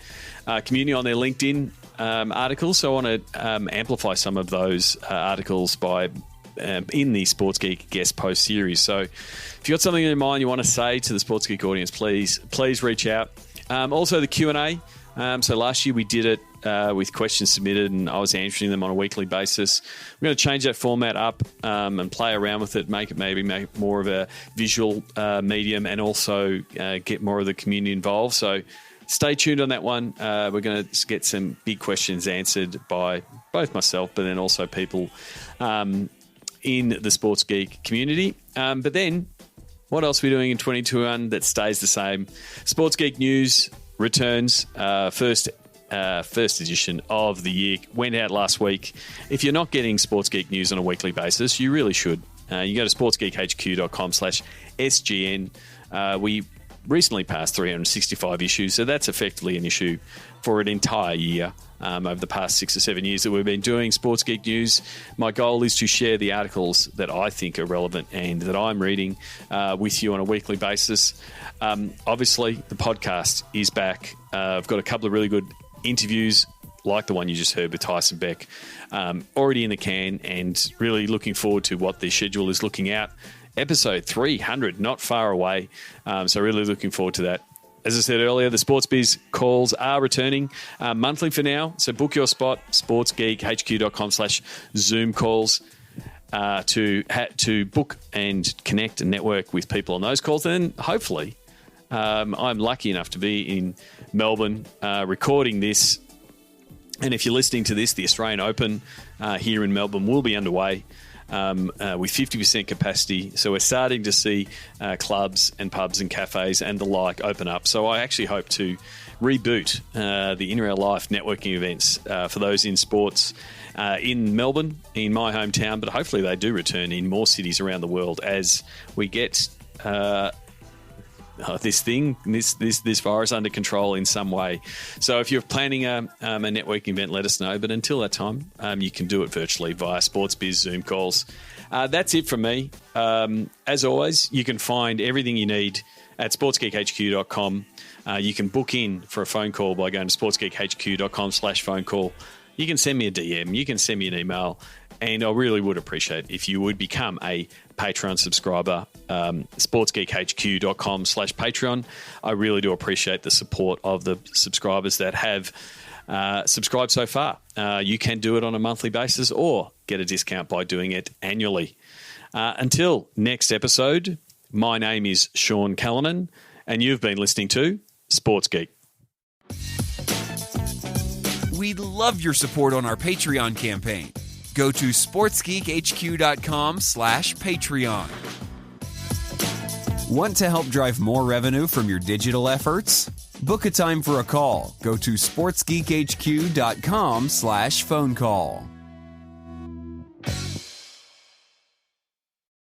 community on their LinkedIn articles. So I want to amplify some of those articles in the Sports Geek guest post series. So if you've got something in mind you want to say to the Sports Geek audience, please reach out. Also the Q&A. So last year we did it with questions submitted and I was answering them on a weekly basis. We're going to change that format up and play around with it, make it more of a visual medium and also get more of the community involved. So stay tuned on that one. We're going to get some big questions answered by both myself but then also people in the Sports Geek community. But then what else are we doing in 2021 that stays the same? Sports Geek News returns. First edition of the year went out last week. If you're not getting Sports Geek News on a weekly basis, you really should. You go to sportsgeekhq.com/SGN. We recently passed 365 issues, so that's effectively an issue for an entire year. Over the past 6 or 7 years that we've been doing Sports Geek News, my goal is to share the articles that I think are relevant and that I'm reading with you on a weekly basis. Obviously, the podcast is back. I've got a couple of really good interviews like the one you just heard with Tyson Beck already in the can and really looking forward to what the schedule is looking at. Episode 300, not far away. So really looking forward to that. As I said earlier, the Sports Biz calls are returning monthly for now. So book your spot, sportsgeekhq.com/Zoom calls to book and connect and network with people on those calls. And hopefully I'm lucky enough to be in Melbourne recording this. And if you're listening to this, the Australian Open here in Melbourne will be underway. With 50% capacity. So we're starting to see clubs and pubs and cafes and the like open up. So I actually hope to reboot the In Real Life networking events for those in sports in Melbourne, in my hometown, but hopefully they do return in more cities around the world as we get this virus under control in some way. So if you're planning a networking event, let us know. But until that time, you can do it virtually via Sports Biz Zoom calls. That's it from me. As always, you can find everything you need at sportsgeekhq.com. You can book in for a phone call by going to sportsgeekhq.com/phone call. you can send me a DM, you can send me an email, and I really would appreciate if you would become a Patreon subscriber, sportsgeekhq.com/Patreon. I really do appreciate the support of the subscribers that have subscribed so far. You can do it on a monthly basis or get a discount by doing it annually. Until next episode, my name is Sean Callanan, and you've been listening to Sports Geek.
We'd love your support on our Patreon campaign. Go to sportsgeekhq.com/Patreon. Want to help drive more revenue from your digital efforts? Book a time for a call. Go to sportsgeekhq.com/phone call.